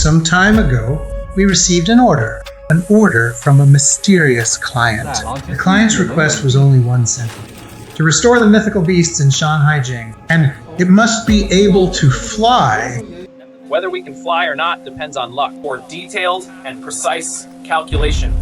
Some time ago, we received an order from a mysterious client. The client's request was only one sentence: to restore the mythical beasts in Shanghai Jing, and it must be able to fly. Whether we can fly or not depends on luck, or detailed and precise calculation.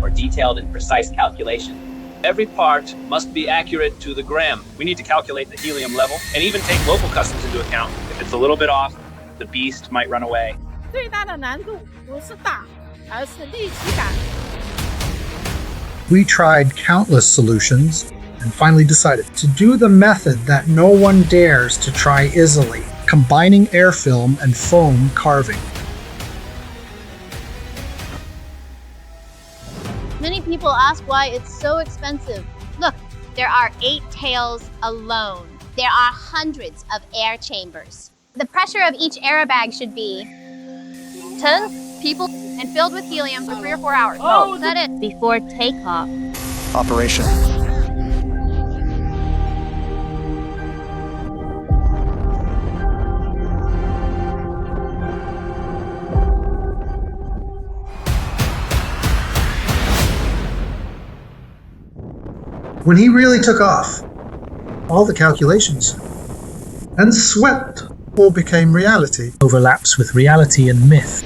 Every part must be accurate to the gram. We need to calculate the helium level and even take local customs into account. If it's a little bit off, the beast might run away. 最大的难度不是大，而是立体感。 We tried countless solutions and finally decided to do the method that no one dares to try easily: combining air film and foam carving. Many people ask why it's so expensive. Look, there are 8 tails alone. There are hundreds of air chambers. The pressure of each airbag should be 10 people and filled with helium for 3 or 4 hours. Oh, that it before takeoff. Operation. When he really took off, all the calculations and swept all became reality. Overlaps with reality and myth.